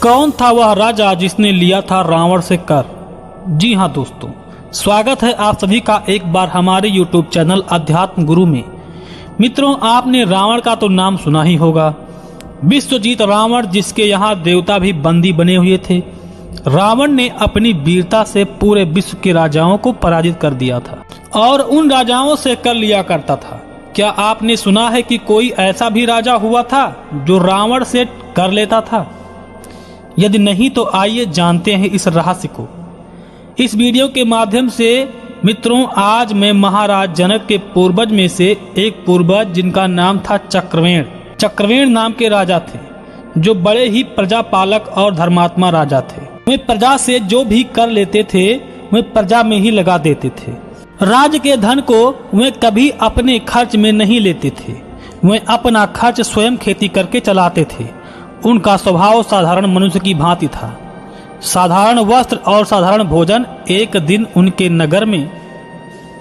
कौन था वह राजा जिसने लिया था रावण से कर? जी हाँ दोस्तों, स्वागत है आप सभी का एक बार हमारे YouTube चैनल अध्यात्म गुरु में। मित्रों, आपने रावण का तो नाम सुना ही होगा। विश्वजीत रावण, जिसके यहाँ देवता भी बंदी बने हुए थे। रावण ने अपनी वीरता से पूरे विश्व के राजाओं को पराजित कर दिया था और उन राजाओं से कर लिया करता था। क्या आपने सुना है कि कोई ऐसा भी राजा हुआ था जो रावण से कर लेता था? यदि नहीं तो आइए जानते हैं इस रहस्य को। इस वीडियो के माध्यम से मित्रों, आज मैं महाराज जनक के पूर्वज में से एक पूर्वज, जिनका नाम था चक्रवेण नाम के राजा थे, जो बड़े ही प्रजापालक और धर्मात्मा राजा थे। वे प्रजा से जो भी कर लेते थे वे प्रजा में ही लगा देते थे। राज्य के धन को वे कभी अपने खर्च में नहीं लेते थे। वे अपना खर्च स्वयं खेती करके चलाते थे। उनका स्वभाव साधारण मनुष्य की भांति था। साधारण वस्त्र और साधारण भोजन। एक दिन उनके नगर में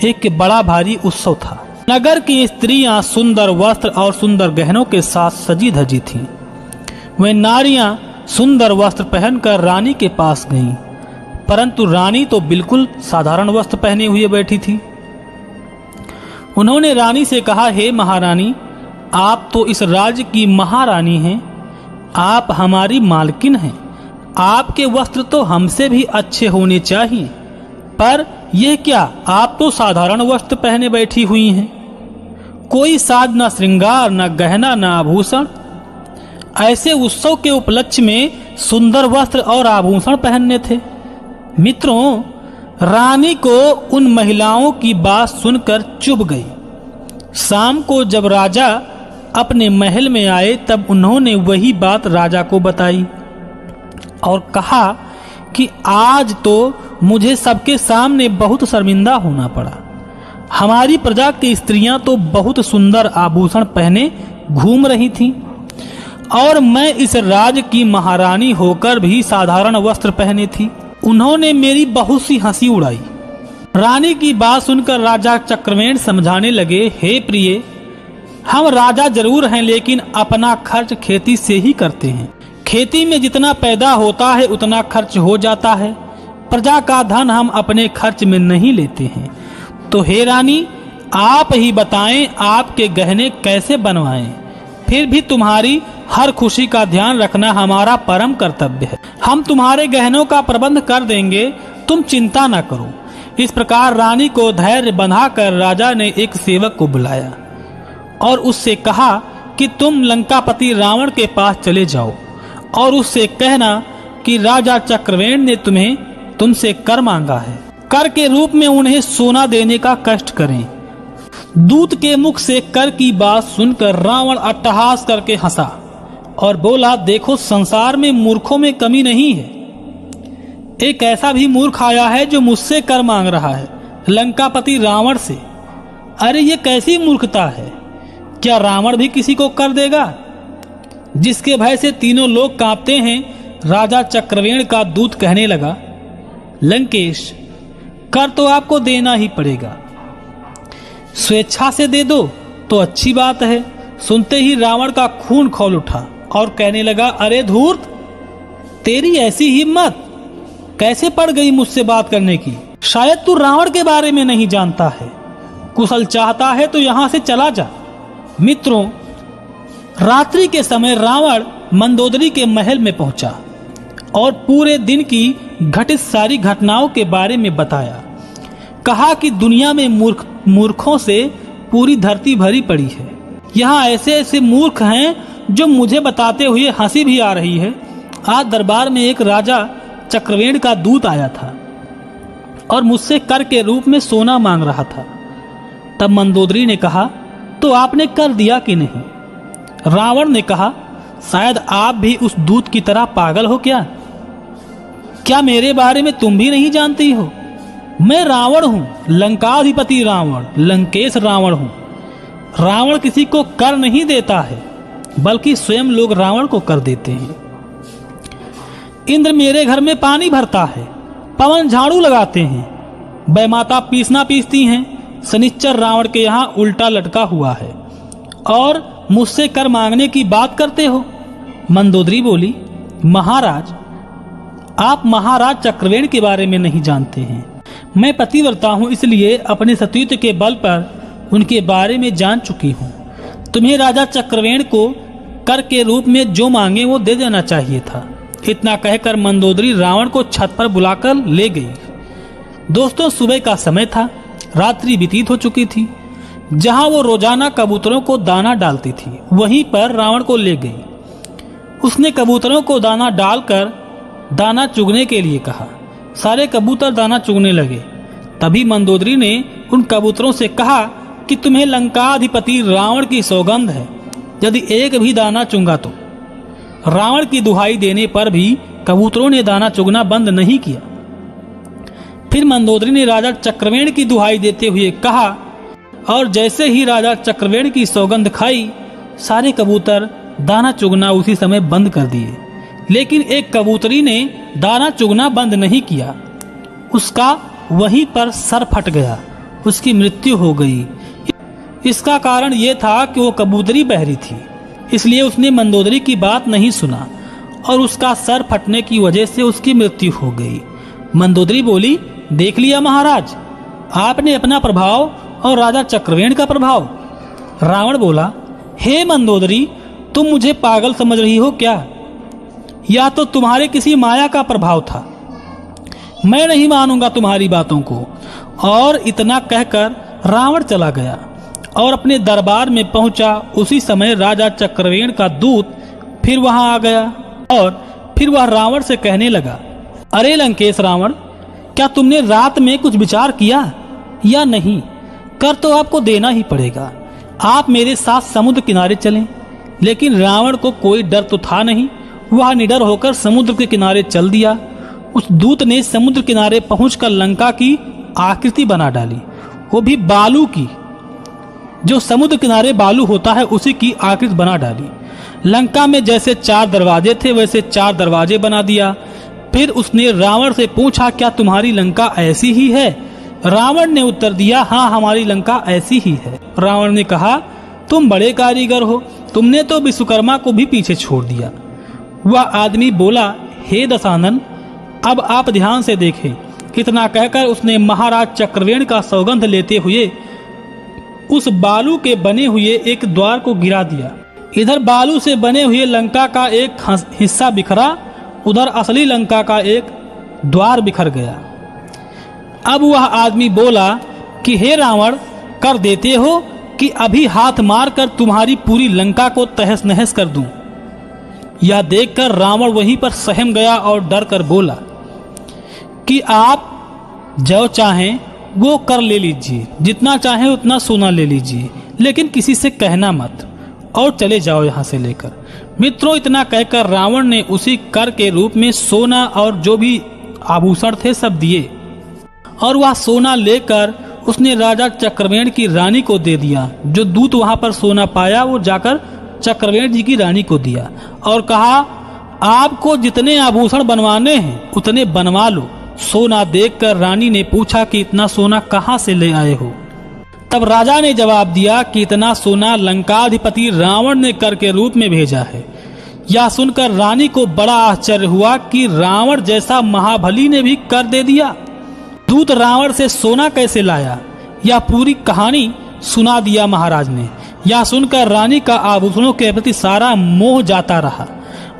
एक बड़ा भारी उत्सव था। नगर की स्त्रियां सुंदर वस्त्र और सुंदर गहनों के साथ सजी धजी थीं। वे नारियां सुंदर वस्त्र पहनकर रानी के पास गईं, परंतु रानी तो बिल्कुल साधारण वस्त्र पहने हुए बैठी थी। उन्होंने रानी से कहा, हे महारानी, आप तो इस राज्य की महारानी हैं, आप हमारी मालकिन हैं, आपके वस्त्र तो हमसे भी अच्छे होने चाहिए, पर यह क्या, आप तो साधारण वस्त्र पहने बैठी हुई हैं। कोई साज न श्रृंगार, न गहना, न आभूषण। ऐसे उत्सव के उपलक्ष्य में सुंदर वस्त्र और आभूषण पहनने थे। मित्रों, रानी को उन महिलाओं की बात सुनकर चुभ गई। शाम को जब राजा अपने महल में आए तब उन्होंने वही बात राजा को बताई और कहा कि आज तो मुझे सबके सामने बहुत शर्मिंदा होना पड़ा। हमारी प्रजा की स्त्रियां तो बहुत सुंदर आभूषण पहने घूम रही थीं और मैं इस राज्य की महारानी होकर भी साधारण वस्त्र पहने थी। उन्होंने मेरी बहुत सी हंसी उड़ाई। रानी की बात सुनकर राजा चक्रवेण समझाने लगे, हे प्रिय, हम राजा जरूर हैं, लेकिन अपना खर्च खेती से ही करते हैं। खेती में जितना पैदा होता है उतना खर्च हो जाता है। प्रजा का धन हम अपने खर्च में नहीं लेते हैं। तो हे रानी, आप ही बताएं, आपके गहने कैसे बनवाएं? फिर भी तुम्हारी हर खुशी का ध्यान रखना हमारा परम कर्तव्य है। हम तुम्हारे गहनों का प्रबंध कर देंगे, तुम चिंता न करो। इस प्रकार रानी को धैर्य बंधाकर राजा ने एक सेवक को बुलाया और उससे कहा कि तुम लंकापति रावण के पास चले जाओ और उससे कहना कि राजा चक्रवेण ने तुमसे कर मांगा है। कर के रूप में उन्हें सोना देने का कष्ट करें। दूत के मुख से कर की बात सुनकर रावण अट्टहास करके हंसा और बोला, देखो, संसार में मूर्खों में कमी नहीं है। एक ऐसा भी मूर्ख आया है जो मुझसे कर मांग रहा है, लंकापति रावण से। अरे ये कैसी मूर्खता है? क्या रावण भी किसी को कर देगा? जिसके भय से तीनों लोग कांपते हैं। राजा चक्रवेण का दूत कहने लगा, लंकेश, कर तो आपको देना ही पड़ेगा। स्वेच्छा से दे दो तो अच्छी बात है। सुनते ही रावण का खून खौल उठा और कहने लगा, अरे धूर्त, तेरी ऐसी हिम्मत कैसे पड़ गई मुझसे बात करने की? शायद तू रावण के बारे में नहीं जानता है। कुशल चाहता है तो यहां से चला जा। मित्रों, रात्रि के समय रावण मंदोदरी के महल में पहुंचा और पूरे दिन की घटित सारी घटनाओं के बारे में बताया। कहा कि दुनिया में मूर्खों से पूरी धरती भरी पड़ी है। यहाँ ऐसे ऐसे मूर्ख हैं जो मुझे बताते हुए हंसी भी आ रही है। आज दरबार में एक राजा चक्रवेण का दूत आया था और मुझसे कर के रूप में सोना मांग रहा था। तब मंदोदरी ने कहा, तो आपने कर दिया कि नहीं? रावण ने कहा, शायद आप भी उस दूत की तरह पागल हो क्या? क्या मेरे बारे में तुम भी नहीं जानती हो? मैं रावण हूं, लंकाधिपति रावण, लंकेश रावण हूं। रावण किसी को कर नहीं देता है, बल्कि स्वयं लोग रावण को कर देते हैं। इंद्र मेरे घर में पानी भरता है, पवन झाड़ू लगाते हैं, बैमाता पीसना पीसती हैं। शनिश्चर रावण के यहाँ उल्टा लटका हुआ है और मुझसे कर मांगने की बात करते हो। मंदोदरी बोली, महाराज, आप महाराज चक्रवेण के बारे में नहीं जानते हैं। मैं पतिव्रता हूँ, इसलिए अपने सतीत्व के बल पर उनके बारे में जान चुकी हूँ। तुम्हें राजा चक्रवेण को कर के रूप में जो मांगे वो दे देना चाहिए था। इतना कहकर मंदोदरी रावण को छत पर बुलाकर ले गई। दोस्तों, सुबह का समय था, रात्रि व्यतीत हो चुकी थी। जहां वो रोजाना कबूतरों को दाना डालती थी, वहीं पर रावण को ले गई। उसने कबूतरों को दाना डालकर दाना चुगने के लिए कहा। सारे कबूतर दाना चुगने लगे। तभी मंदोदरी ने उन कबूतरों से कहा कि तुम्हें लंकाधिपति रावण की सौगंध है, यदि एक भी दाना चुंगा तो। रावण की दुहाई देने पर भी कबूतरों ने दाना चुगना बंद नहीं किया। फिर मंदोदरी ने राजा चक्रवेण की दुहाई देते हुए कहा, और जैसे ही राजा चक्रवेण की सौगंध खाई, सारे कबूतर दाना चुगना उसी समय बंद कर दिए। लेकिन एक कबूतरी ने दाना चुगना बंद नहीं किया। उसका वहीं पर सर फट गया, उसकी मृत्यु हो गई। इसका कारण यह था कि वो कबूतरी बहरी थी, इसलिए उसने मंदोदरी की बात नहीं सुना और उसका सर फटने की वजह से उसकी मृत्यु हो गई। मंदोदरी बोली, देख लिया महाराज, आपने अपना प्रभाव और राजा चक्रवेण का प्रभाव। रावण बोला, हे मंदोदरी, तुम मुझे पागल समझ रही हो क्या? या तो तुम्हारे किसी माया का प्रभाव था। मैं नहीं मानूंगा तुम्हारी बातों को। और इतना कहकर रावण चला गया और अपने दरबार में पहुंचा। उसी समय राजा चक्रवेण का दूत फिर वहां आ गया और फिर वह रावण से कहने लगा, अरे लंकेश रावण, क्या तुमने रात में कुछ विचार किया या नहीं? कर तो आपको देना ही पड़ेगा। आप मेरे साथ समुद्र किनारे चलें। लेकिन रावण को कोई डर तो था नहीं। वह निडर होकर समुद्र के किनारे चल दिया। उस दूत ने समुद्र किनारे पहुंचकर लंका की आकृति बना डाली, वो भी बालू की। जो समुद्र किनारे बालू होता है उसी की आकृति बना डाली। लंका में जैसे 4 दरवाजे थे वैसे 4 दरवाजे बना दिया। फिर उसने रावण से पूछा, क्या तुम्हारी लंका ऐसी ही है? रावण ने उत्तर दिया, हाँ, हमारी लंका ऐसी ही है। रावण ने कहा, तुम बड़े कारीगर हो, तुमने तो विश्वकर्मा को भी पीछे छोड़ दिया। वह आदमी बोला, हे दशानन, अब आप ध्यान से देखें। इतना कहकर उसने महाराज चक्रवेण का सौगंध लेते हुए उस बालू के बने हुए एक द्वार को गिरा दिया। इधर बालू से बने हुए लंका का एक हिस्सा बिखरा, उधर असली लंका का एक द्वार बिखर गया। अब वह आदमी बोला कि हे रावण, कर देते हो कि अभी हाथ मारकर तुम्हारी पूरी लंका को तहस नहस कर दूं। यह देखकर रावण वहीं पर सहम गया और डर कर बोला कि आप जो चाहें वो कर ले लीजिए, जितना चाहें उतना सोना ले लीजिए, लेकिन किसी से कहना मत और चले जाओ यहाँ से लेकर। मित्रों, इतना कहकर रावण ने उसी कर के रूप में सोना और जो भी आभूषण थे सब दिए और वह सोना लेकर उसने राजा चक्रवेण की रानी को दे दिया। जो दूत वहां पर सोना पाया वो जाकर चक्रवेण जी की रानी को दिया और कहा, आपको जितने आभूषण बनवाने हैं उतने बनवा लो। सोना देखकर रानी ने पूछा कि इतना सोना कहाँ से ले आए हो? तब राजा ने जवाब दिया कि इतना सोना लंकाधिपति रावण ने कर के रूप में भेजा है। यह सुनकर रानी को बड़ा आश्चर्य हुआ कि रावण जैसा महाबली ने भी कर दे दिया। दूत रावण से सोना कैसे लाया, यह पूरी कहानी सुना दिया महाराज ने। यह सुनकर रानी का आभूषणों के प्रति सारा मोह जाता रहा।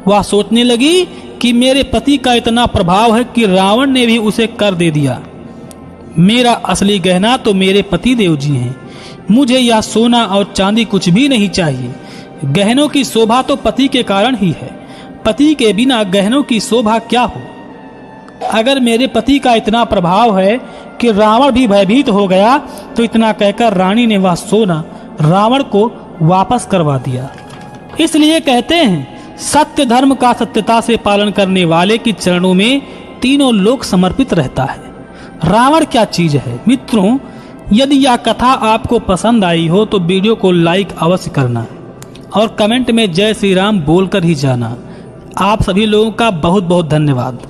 वह सोचने लगी कि मेरे पति का इतना प्रभाव है कि रावण ने भी उसे कर दे दिया। मेरा असली गहना तो मेरे पति देव जी हैं। मुझे यह सोना और चांदी कुछ भी नहीं चाहिए। गहनों की शोभा तो पति के कारण ही है। पति के बिना गहनों की शोभा क्या हो? अगर मेरे पति का इतना प्रभाव है कि रावण भी भयभीत हो गया, तो इतना कहकर रानी ने वह सोना रावण को वापस करवा दिया। इसलिए कहते हैं, सत्य धर्म का सत्यता से पालन करने वाले के चरणों में तीनों लोक समर्पित रहता है। रावण क्या चीज है? मित्रों, यदि यह कथा आपको पसंद आई हो तो वीडियो को लाइक अवश्य करना और कमेंट में जय श्री राम बोलकर ही जाना। आप सभी लोगों का बहुत बहुत धन्यवाद।